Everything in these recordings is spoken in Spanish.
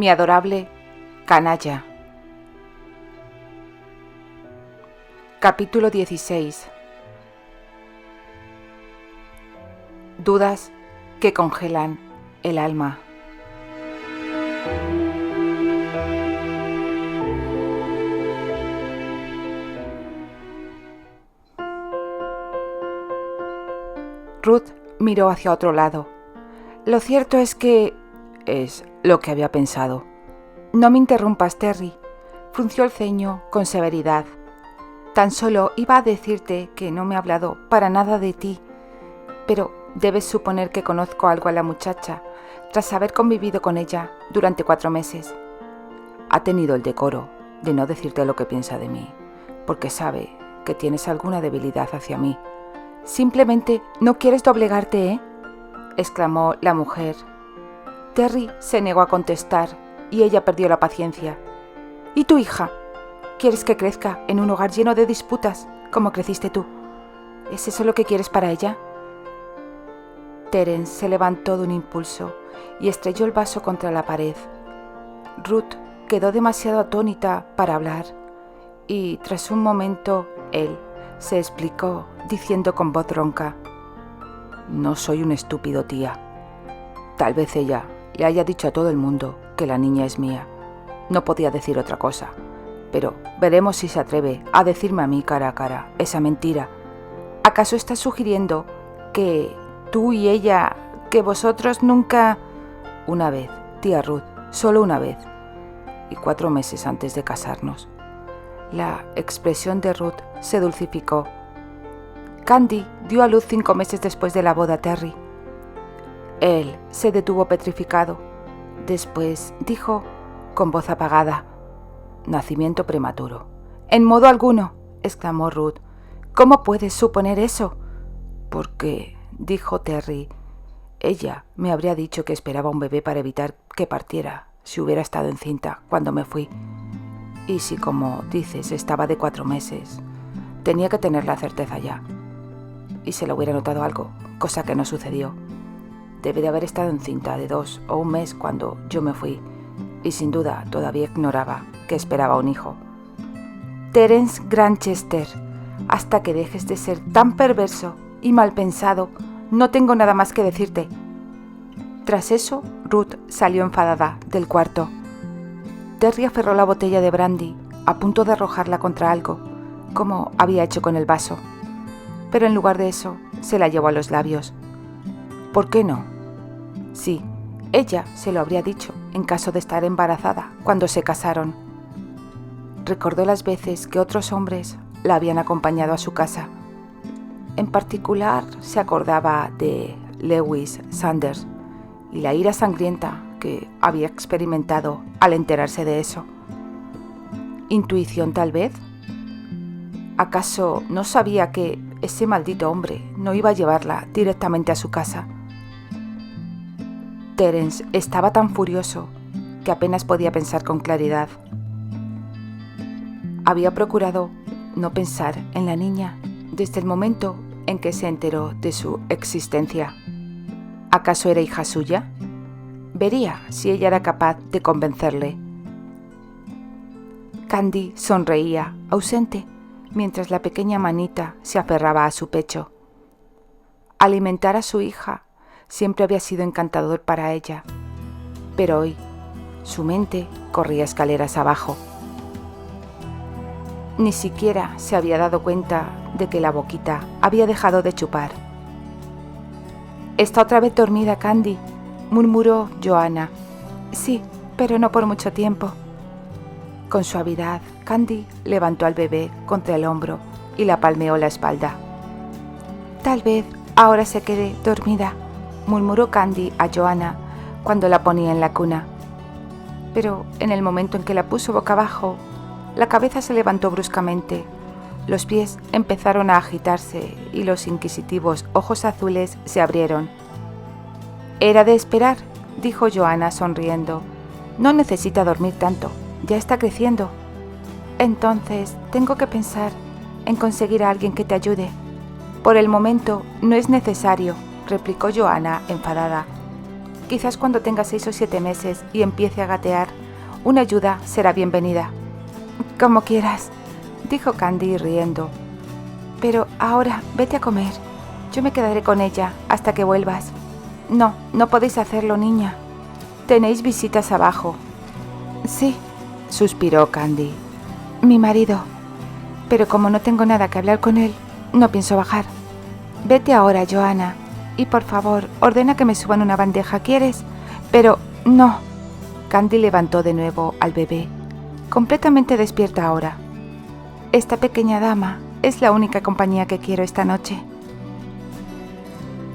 Mi adorable canalla. Capítulo 16. Dudas que congelan el alma. Ruth miró hacia otro lado. Lo cierto es que... es lo que había pensado. No me interrumpas, Terry. Frunció el ceño con severidad. Tan solo iba a decirte que no me he hablado para nada de ti, pero debes suponer que conozco algo a la muchacha tras haber convivido con ella durante 4 meses. Ha tenido el decoro de no decirte lo que piensa de mí, porque sabe que tienes alguna debilidad hacia mí. Simplemente no quieres doblegarte, ¿eh?, exclamó la mujer. Terry se negó a contestar y ella perdió la paciencia. ¿Y tu hija? ¿Quieres que crezca en un hogar lleno de disputas, como creciste tú? ¿Es eso lo que quieres para ella? Terence se levantó de un impulso y estrelló el vaso contra la pared. Ruth quedó demasiado atónita para hablar y, tras un momento, él se explicó diciendo con voz ronca: «No soy un estúpido, tía. Tal vez ella le haya dicho a todo el mundo que la niña es mía. No podía decir otra cosa, pero veremos si se atreve a decirme a mí cara a cara esa mentira. ¿Acaso estás sugiriendo que tú y ella, que vosotros nunca...?» «Una vez, tía Ruth, solo una vez. Y 4 meses antes de casarnos». La expresión de Ruth se dulcificó. «Candy dio a luz 5 meses después de la boda, Terry». Él se detuvo petrificado. Después dijo con voz apagada: «Nacimiento prematuro». «En modo alguno», exclamó Ruth. «¿Cómo puedes suponer eso?» «Porque», dijo Terry, «ella me habría dicho que esperaba un bebé para evitar que partiera si hubiera estado encinta cuando me fui. Y si, como dices, estaba de 4 meses, tenía que tener la certeza ya. Y se le hubiera notado algo, cosa que no sucedió. Debe de haber estado encinta de 2 o 1 mes cuando yo me fui, y sin duda todavía ignoraba que esperaba un hijo». «Terence Grantchester, hasta que dejes de ser tan perverso y mal pensado, no tengo nada más que decirte». Tras eso, Ruth salió enfadada del cuarto. Terry aferró la botella de brandy, a punto de arrojarla contra algo, como había hecho con el vaso. Pero en lugar de eso, se la llevó a los labios. ¿Por qué no? Sí, ella se lo habría dicho en caso de estar embarazada cuando se casaron. Recordó las veces que otros hombres la habían acompañado a su casa. En particular, se acordaba de Lewis Sanders y la ira sangrienta que había experimentado al enterarse de eso. ¿Intuición, tal vez? ¿Acaso no sabía que ese maldito hombre no iba a llevarla directamente a su casa? Terence estaba tan furioso que apenas podía pensar con claridad. Había procurado no pensar en la niña desde el momento en que se enteró de su existencia. ¿Acaso era hija suya? Vería si ella era capaz de convencerle. Candy sonreía, ausente, mientras la pequeña manita se aferraba a su pecho. Alimentar a su hija siempre había sido encantador para ella, pero hoy su mente corría escaleras abajo. Ni siquiera se había dado cuenta de que la boquita había dejado de chupar. «¿Está otra vez dormida, Candy?», murmuró Joanna. «Sí, pero no por mucho tiempo». Con suavidad, Candy levantó al bebé contra el hombro y la palmeó la espalda. «Tal vez ahora se quede dormida», murmuró Candy a Joanna cuando la ponía en la cuna. Pero en el momento en que la puso boca abajo, la cabeza se levantó bruscamente, los pies empezaron a agitarse y los inquisitivos ojos azules se abrieron. «Era de esperar», dijo Joanna sonriendo. «No necesita dormir tanto, ya está creciendo». «Entonces tengo que pensar en conseguir a alguien que te ayude». «Por el momento no es necesario», replicó Joanna enfadada. Quizás cuando tenga 6 o 7 meses y empiece a gatear, una ayuda será bienvenida. Como quieras, dijo Candy riendo. Pero ahora vete a comer. Yo me quedaré con ella hasta que vuelvas. No, no podéis hacerlo, niña. Tenéis visitas abajo. Sí, suspiró Candy. Mi marido. Pero como no tengo nada que hablar con él, no pienso bajar. Vete ahora, Joanna. Y por favor, ordena que me suban una bandeja, ¿quieres? Pero no. Candy levantó de nuevo al bebé, completamente despierta ahora. Esta pequeña dama es la única compañía que quiero esta noche.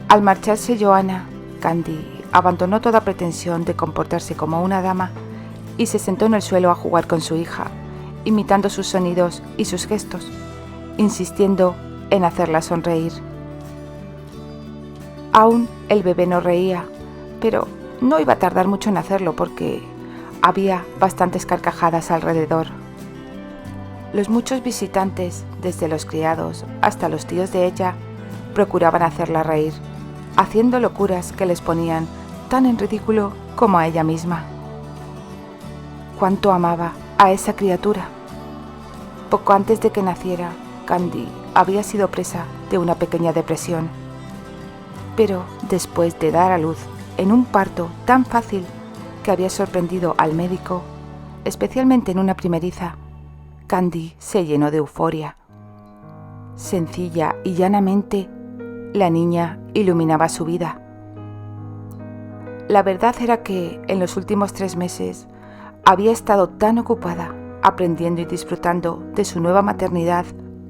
Al marcharse Joanna, Candy abandonó toda pretensión de comportarse como una dama y se sentó en el suelo a jugar con su hija, imitando sus sonidos y sus gestos, insistiendo en hacerla sonreír. Aún el bebé no reía, pero no iba a tardar mucho en hacerlo porque había bastantes carcajadas alrededor. Los muchos visitantes, desde los criados hasta los tíos de ella, procuraban hacerla reír, haciendo locuras que les ponían tan en ridículo como a ella misma. Cuánto amaba a esa criatura. Poco antes de que naciera, Candy había sido presa de una pequeña depresión. Pero después de dar a luz en un parto tan fácil que había sorprendido al médico, especialmente en una primeriza, Candy se llenó de euforia. Sencilla y llanamente, la niña iluminaba su vida. La verdad era que en los últimos 3 meses había estado tan ocupada aprendiendo y disfrutando de su nueva maternidad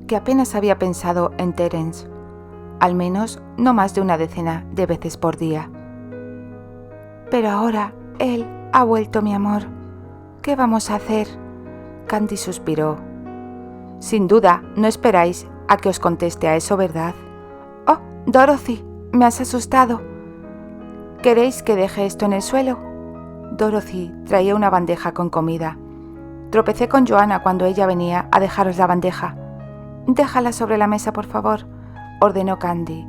que apenas había pensado en Terence, al menos no más de 10 de veces por día. Pero ahora él ha vuelto, mi amor. ¿Qué vamos a hacer? Candy suspiró. Sin duda, no esperáis a que os conteste a eso, ¿verdad? Oh, Dorothy, me has asustado. ¿Queréis que deje esto en el suelo? Dorothy traía una bandeja con comida. Tropecé con Joanna cuando ella venía a dejaros la bandeja. Déjala sobre la mesa, por favor, ordenó Candy.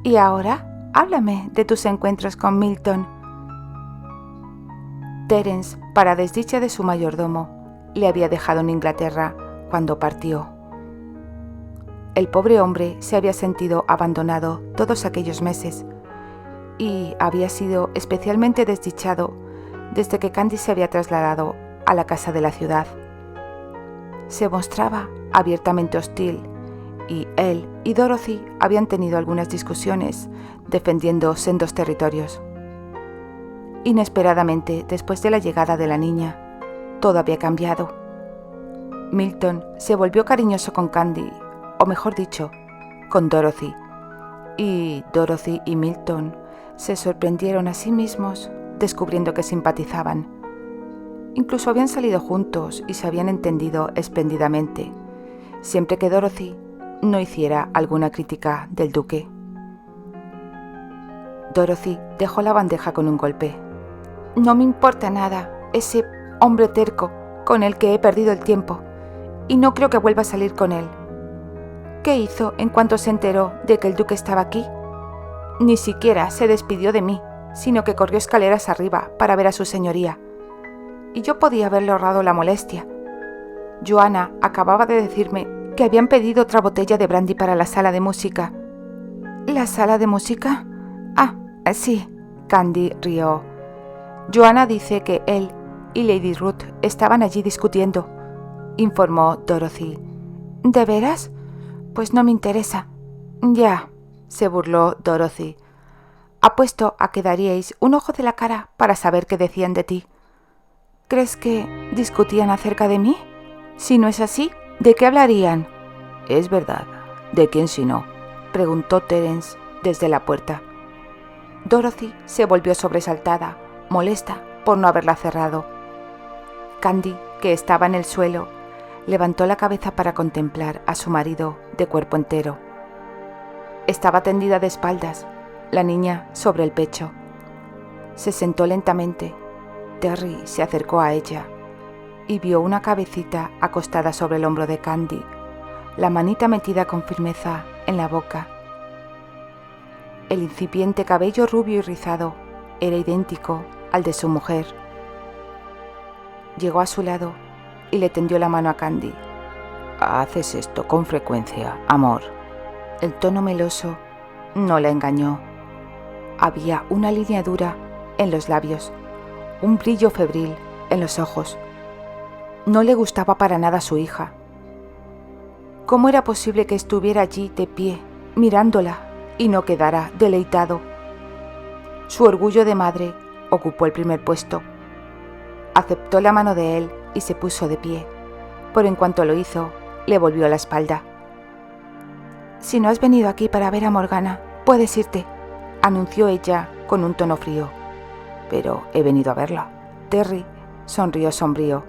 Y ahora, háblame de tus encuentros con Milton. Terence, para desdicha de su mayordomo, le había dejado en Inglaterra cuando partió. El pobre hombre se había sentido abandonado todos aquellos meses y había sido especialmente desdichado desde que Candy se había trasladado a la casa de la ciudad. Se mostraba abiertamente hostil y él y Dorothy habían tenido algunas discusiones defendiendo sendos territorios. Inesperadamente, después de la llegada de la niña, todo había cambiado. Milton se volvió cariñoso con Candy, o mejor dicho, con Dorothy, y Dorothy y Milton se sorprendieron a sí mismos descubriendo que simpatizaban. Incluso habían salido juntos y se habían entendido espléndidamente, siempre que Dorothy no hiciera alguna crítica del duque. Dorothy dejó la bandeja con un golpe. No me importa nada ese hombre terco con el que he perdido el tiempo, y no creo que vuelva a salir con él. ¿Qué hizo en cuanto se enteró de que el duque estaba aquí? Ni siquiera se despidió de mí, sino que corrió escaleras arriba para ver a su señoría. Y yo podía haberle ahorrado la molestia. Joanna acababa de decirme que habían pedido otra botella de brandy para la sala de música. ¿La sala de música? Ah, sí, Candy rió. Joanna dice que él y Lady Ruth estaban allí discutiendo, informó Dorothy. ¿De veras? Pues no me interesa. Ya, se burló Dorothy. Apuesto a que daríais un ojo de la cara para saber qué decían de ti. ¿Crees que discutían acerca de mí? Si no es así, ¿de qué hablarían? Es verdad. ¿De quién si no? Preguntó Terence desde la puerta. Dorothy se volvió sobresaltada, molesta por no haberla cerrado. Candy, que estaba en el suelo, levantó la cabeza para contemplar a su marido de cuerpo entero. Estaba tendida de espaldas, la niña sobre el pecho. Se sentó lentamente. Terry se acercó a ella y vio una cabecita acostada sobre el hombro de Candy, la manita metida con firmeza en la boca. El incipiente cabello rubio y rizado era idéntico al de su mujer. Llegó a su lado y le tendió la mano a Candy. «Haces esto con frecuencia, amor». El tono meloso no la engañó. Había una línea dura en los labios, un brillo febril en los ojos. No le gustaba para nada a su hija. ¿Cómo era posible que estuviera allí de pie, mirándola, y no quedara deleitado? Su orgullo de madre ocupó el primer puesto. Aceptó la mano de él y se puso de pie, pero en cuanto lo hizo, le volvió la espalda. «Si no has venido aquí para ver a Morgana, puedes irte», anunció ella con un tono frío. «Pero he venido a verla». Terry sonrió sombrío.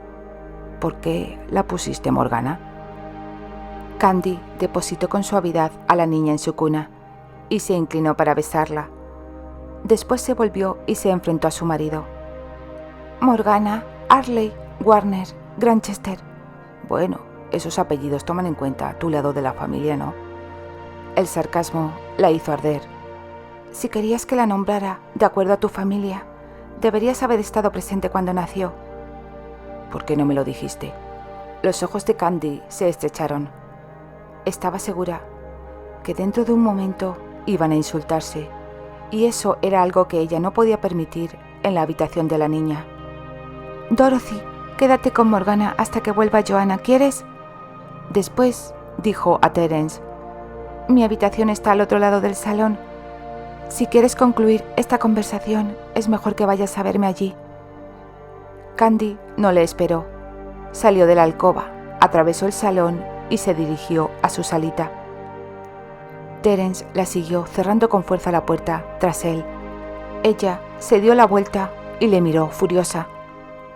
«¿Por qué la pusiste Morgana?» Candy depositó con suavidad a la niña en su cuna y se inclinó para besarla. Después se volvió y se enfrentó a su marido. «Morgana, Arley, Warner, Granchester». «Bueno, esos apellidos toman en cuenta tu lado de la familia, ¿no?» El sarcasmo la hizo arder. «Si querías que la nombrara de acuerdo a tu familia, deberías haber estado presente cuando nació». «¿Por qué no me lo dijiste?» Los ojos de Candy se estrecharon. Estaba segura que dentro de un momento iban a insultarse, y eso era algo que ella no podía permitir en la habitación de la niña. «Dorothy, quédate con Morgana hasta que vuelva Joanna, ¿quieres?» Después dijo a Terence: «Mi habitación está al otro lado del salón. Si quieres concluir esta conversación, es mejor que vayas a verme allí». Candy no le esperó. Salió de la alcoba, atravesó el salón y se dirigió a su salita. Terence la siguió, cerrando con fuerza la puerta tras él. Ella se dio la vuelta y le miró furiosa.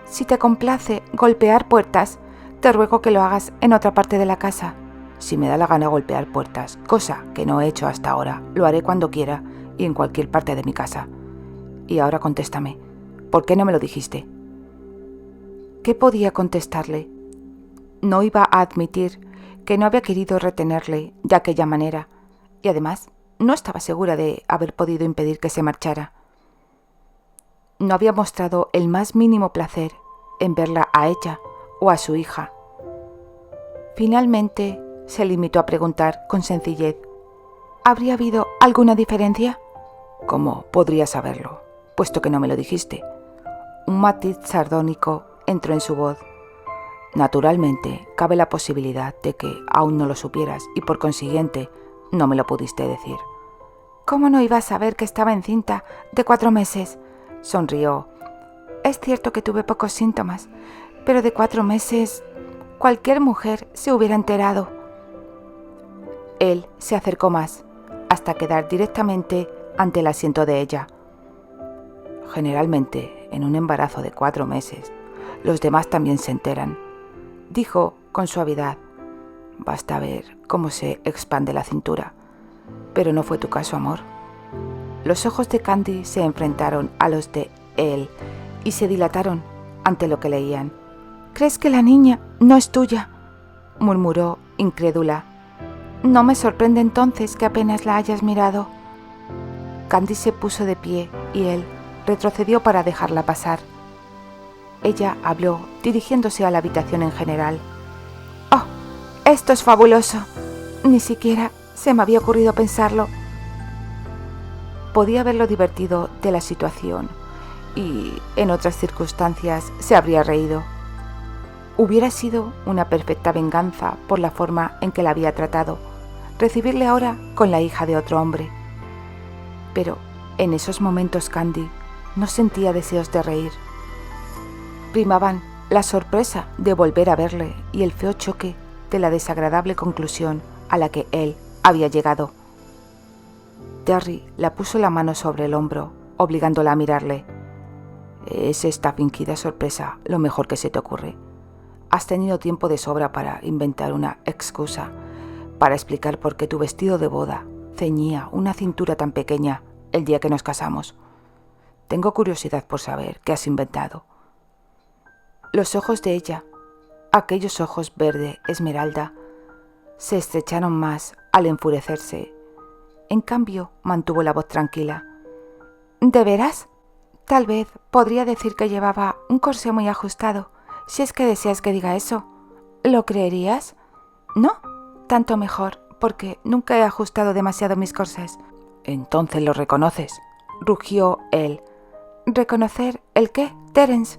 «Si te complace golpear puertas, te ruego que lo hagas en otra parte de la casa». «Si me da la gana golpear puertas, cosa que no he hecho hasta ahora, lo haré cuando quiera y en cualquier parte de mi casa. Y ahora contéstame, ¿por qué no me lo dijiste?» ¿Qué podía contestarle? No iba a admitir que no había querido retenerle de aquella manera, y además no estaba segura de haber podido impedir que se marchara. No había mostrado el más mínimo placer en verla a ella o a su hija. Finalmente se limitó a preguntar con sencillez: ¿habría habido alguna diferencia? «¿Cómo podría saberlo, puesto que no me lo dijiste?» Un matiz sardónico entró en su voz. «Naturalmente, cabe la posibilidad de que aún no lo supieras y por consiguiente no me lo pudiste decir». «¿Cómo no iba a saber que estaba encinta de 4 meses?» Sonrió. «Es cierto que tuve pocos síntomas, pero de 4 meses cualquier mujer se hubiera enterado». Él se acercó más, hasta quedar directamente ante el asiento de ella. «Generalmente, en un embarazo de 4 meses, los demás también se enteran», dijo con suavidad. «Basta ver cómo se expande la cintura. Pero no fue tu caso, amor». Los ojos de Candy se enfrentaron a los de él y se dilataron ante lo que leían. «¿Crees que la niña no es tuya?», murmuró incrédula. «No me sorprende entonces que apenas la hayas mirado». Candy se puso de pie y él retrocedió para dejarla pasar. Ella habló, dirigiéndose a la habitación en general. «Oh, esto es fabuloso. Ni siquiera se me había ocurrido pensarlo». Podía ver lo divertido de la situación y, en otras circunstancias, se habría reído. Hubiera sido una perfecta venganza por la forma en que la había tratado, recibirle ahora con la hija de otro hombre. Pero en esos momentos Candy no sentía deseos de reír. Primaban la sorpresa de volver a verle y el feo choque de la desagradable conclusión a la que él había llegado. Terry la puso la mano sobre el hombro, obligándola a mirarle. «¿Es esta fingida sorpresa lo mejor que se te ocurre? Has tenido tiempo de sobra para inventar una excusa, para explicar por qué tu vestido de boda ceñía una cintura tan pequeña el día que nos casamos. Tengo curiosidad por saber qué has inventado». Los ojos de ella, aquellos ojos verde esmeralda, se estrecharon más al enfurecerse. En cambio, mantuvo la voz tranquila. «¿De veras?». Tal vez podría decir que llevaba un corsé muy ajustado, si es que deseas que diga eso. ¿Lo creerías? No, tanto mejor, porque nunca he ajustado demasiado mis corsés. Entonces lo reconoces, rugió él. ¿Reconocer el qué, Terence?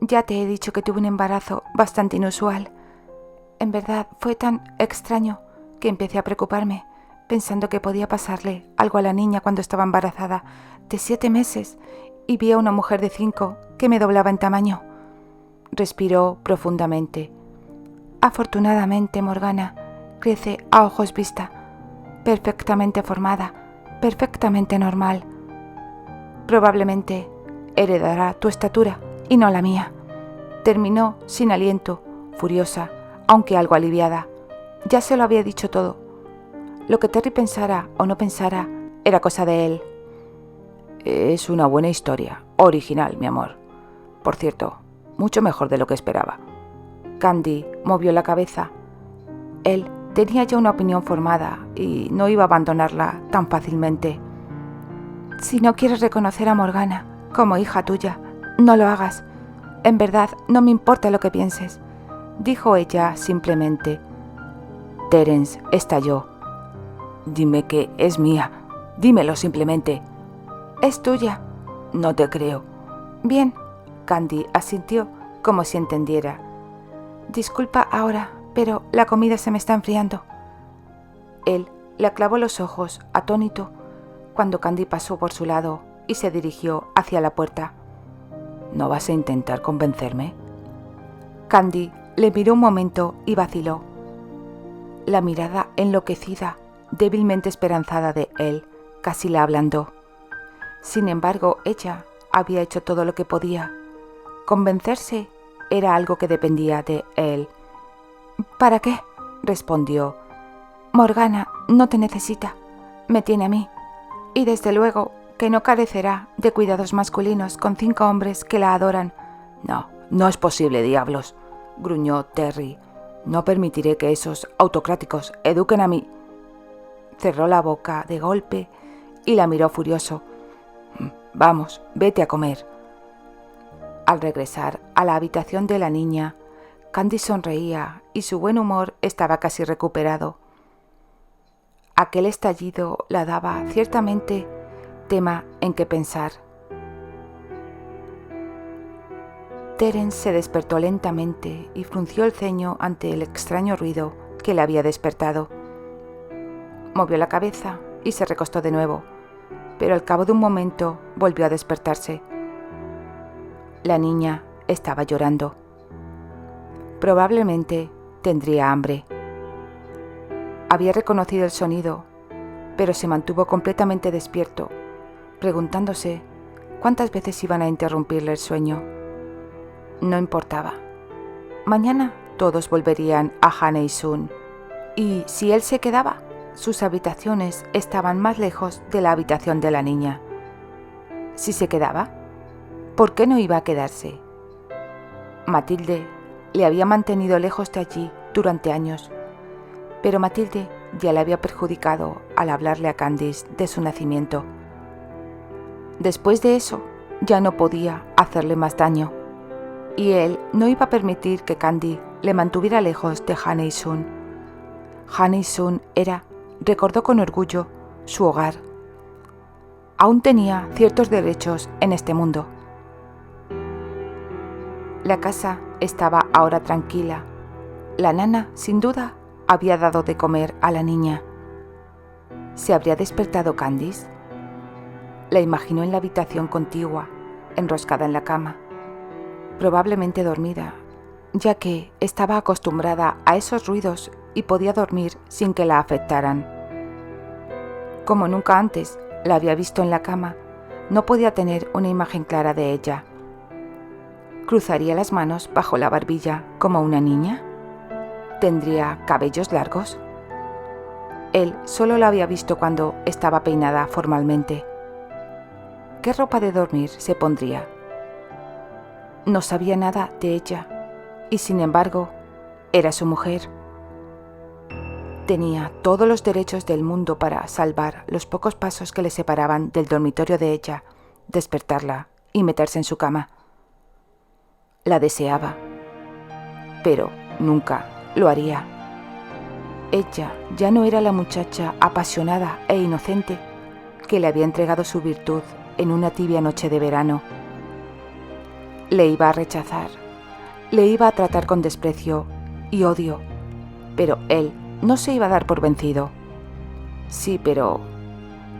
Ya te he dicho que tuve un embarazo bastante inusual. En verdad fue tan extraño que empecé a preocuparme, pensando que podía pasarle algo a la niña cuando estaba embarazada de 7 meses y vi a una mujer de 5 que me doblaba en tamaño. Respiró profundamente. Afortunadamente, Morgana crece a ojos vista, perfectamente formada, perfectamente normal. Probablemente heredará tu estatura y no la mía. Terminó sin aliento, furiosa, aunque algo aliviada. Ya se lo había dicho todo. Lo que Terry pensara o no pensara era cosa de él. Es una buena historia, original, mi amor. Por cierto, mucho mejor de lo que esperaba. Candy movió la cabeza. Él tenía ya una opinión formada y no iba a abandonarla tan fácilmente. Si no quieres reconocer a Morgana como hija tuya, no lo hagas. En verdad, no me importa lo que pienses, dijo ella simplemente. Terence estalló. Dime que es mía. Dímelo simplemente. Es tuya. No te creo. Bien, Candy asintió como si entendiera. Disculpa ahora, pero la comida se me está enfriando. Él le clavó los ojos, atónito, cuando Candy pasó por su lado y se dirigió hacia la puerta. ¿No vas a intentar convencerme? Candy le miró un momento y vaciló. La mirada enloquecida, débilmente esperanzada de él, casi la ablandó. Sin embargo, ella había hecho todo lo que podía. Convencerse era algo que dependía de él. ¿Para qué?, respondió. Morgana no te necesita, me tiene a mí. Y desde luego que no carecerá de cuidados masculinos con 5 hombres que la adoran. No es posible, diablos, gruñó Terry. No permitiré que esos autocráticos eduquen a mí. Cerró la boca de golpe y la miró furioso. Vamos, vete a comer. Al regresar a la habitación de la niña, Candy sonreía y su buen humor estaba casi recuperado. Aquel estallido la daba ciertamente tema en que pensar. Terence se despertó lentamente y frunció el ceño ante el extraño ruido que le había despertado. Movió la cabeza y se recostó de nuevo, pero al cabo de un momento volvió a despertarse. La niña estaba llorando. Probablemente tendría hambre. Había reconocido el sonido, pero se mantuvo completamente despierto, preguntándose cuántas veces iban a interrumpirle el sueño. No importaba. Mañana todos volverían a Honeysun, y si él se quedaba, sus habitaciones estaban más lejos de la habitación de la niña. Si se quedaba, ¿por qué no iba a quedarse? Matilde le había mantenido lejos de allí durante años, pero Matilde ya le había perjudicado al hablarle a Candice de su nacimiento. Después de eso, ya no podía hacerle más daño, y él no iba a permitir que Candy le mantuviera lejos de Honeysun. Honeysun era, recordó con orgullo, su hogar. Aún tenía ciertos derechos en este mundo. La casa estaba ahora tranquila. La nana, sin duda, había dado de comer a la niña. ¿Se habría despertado Candice? La imaginó en la habitación contigua, enroscada en la cama, probablemente dormida, ya que estaba acostumbrada a esos ruidos y podía dormir sin que la afectaran. Como nunca antes la había visto en la cama, no podía tener una imagen clara de ella. ¿Cruzaría las manos bajo la barbilla como una niña? ¿Tendría cabellos largos? Él solo la había visto cuando estaba peinada formalmente. ¿Qué ropa de dormir se pondría? No sabía nada de ella, y sin embargo, era su mujer. Tenía todos los derechos del mundo para salvar los pocos pasos que le separaban del dormitorio de ella, despertarla y meterse en su cama. La deseaba, pero nunca lo haría. Ella ya no era la muchacha apasionada e inocente que le había entregado su virtud en una tibia noche de verano. Le iba a rechazar, le iba a tratar con desprecio y odio, pero él no se iba a dar por vencido. Sí, pero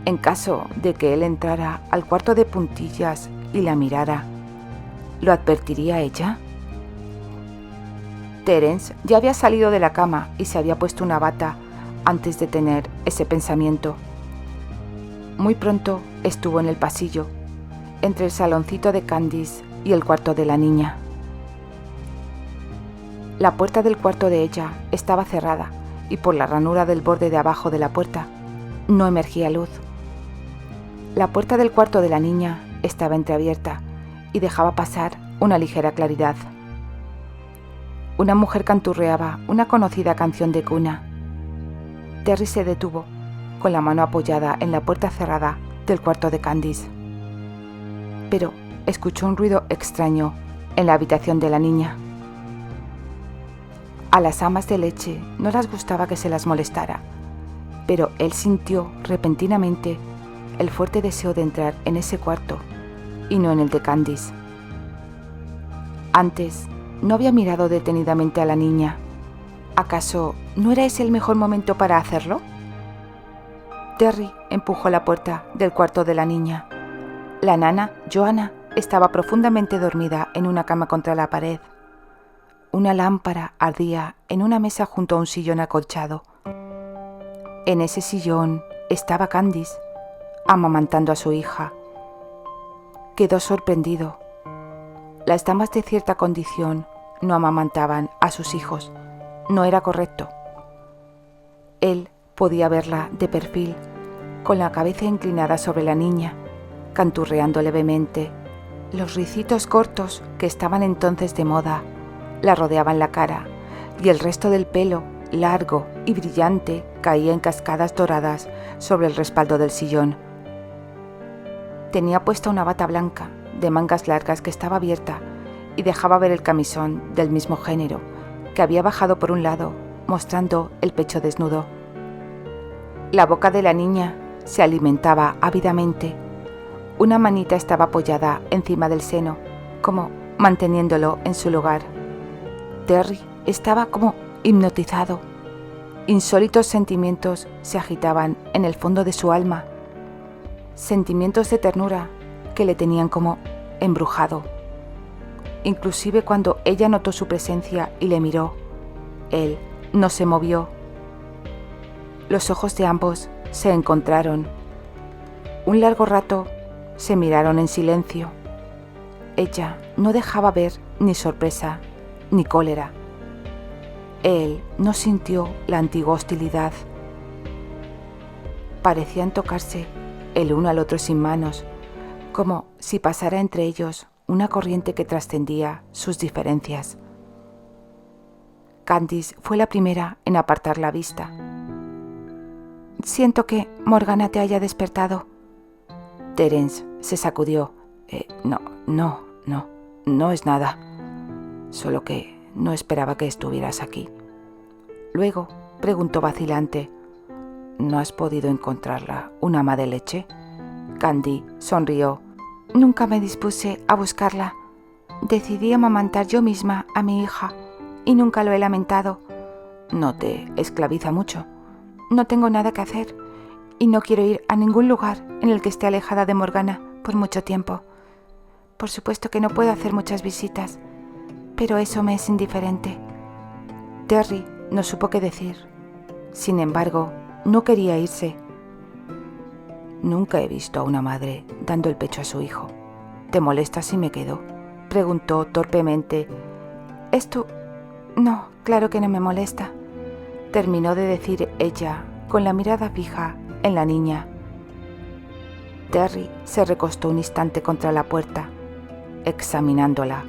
en caso de que él entrara al cuarto de puntillas y la mirara, ¿lo advertiría ella? Terence ya había salido de la cama y se había puesto una bata antes de tener ese pensamiento. Muy pronto estuvo en el pasillo, entre el saloncito de Candice y el cuarto de la niña. La puerta del cuarto de ella estaba cerrada y por la ranura del borde de abajo de la puerta no emergía luz. La puerta del cuarto de la niña estaba entreabierta y dejaba pasar una ligera claridad. Una mujer canturreaba una conocida canción de cuna. Terry se detuvo, con la mano apoyada en la puerta cerrada del cuarto de Candice. Pero escuchó un ruido extraño en la habitación de la niña. A las amas de leche no les gustaba que se las molestara, pero él sintió repentinamente el fuerte deseo de entrar en ese cuarto y no en el de Candice. Antes no había mirado detenidamente a la niña. ¿Acaso no era ese el mejor momento para hacerlo? Terry empujó la puerta del cuarto de la niña. La nana, Joanna, estaba profundamente dormida en una cama contra la pared. Una lámpara ardía en una mesa junto a un sillón acolchado. En ese sillón estaba Candice, amamantando a su hija. Quedó sorprendido. Las damas de cierta condición no amamantaban a sus hijos. No era correcto. Él podía verla de perfil, con la cabeza inclinada sobre la niña, canturreando levemente. Los ricitos cortos que estaban entonces de moda la rodeaban la cara y el resto del pelo, largo y brillante, caía en cascadas doradas sobre el respaldo del sillón. Tenía puesta una bata blanca de mangas largas que estaba abierta y dejaba ver el camisón del mismo género, que había bajado por un lado, mostrando el pecho desnudo. La boca de la niña se alimentaba ávidamente. Una manita estaba apoyada encima del seno, como manteniéndolo en su lugar. Terry estaba como hipnotizado. Insólitos sentimientos se agitaban en el fondo de su alma, sentimientos de ternura que le tenían como embrujado. Inclusive cuando ella notó su presencia y le miró, él no se movió. Los ojos de ambos se encontraron. Un largo rato se miraron en silencio. Ella no dejaba ver ni sorpresa ni cólera. Él no sintió la antigua hostilidad. Parecían tocarse el uno al otro sin manos, como si pasara entre ellos una corriente que trascendía sus diferencias. Candice fue la primera en apartar la vista. «Siento que Morgana te haya despertado». Terence se sacudió. No es nada. Solo que no esperaba que estuvieras aquí». Luego preguntó vacilante: «¿No has podido encontrarla, una ama de leche?» Candy sonrió. «Nunca me dispuse a buscarla. Decidí amamantar yo misma a mi hija y nunca lo he lamentado». «¿No te esclaviza mucho?» «No tengo nada que hacer y no quiero ir a ningún lugar en el que esté alejada de Morgana por mucho tiempo. Por supuesto que no puedo hacer muchas visitas, pero eso me es indiferente». Terry no supo qué decir. Sin embargo, no quería irse. «Nunca he visto a una madre dando el pecho a su hijo. ¿Te molesta si me quedo?», preguntó torpemente. «Esto... No, claro que no me molesta», terminó de decir ella, con la mirada fija en la niña. Terry se recostó un instante contra la puerta, examinándola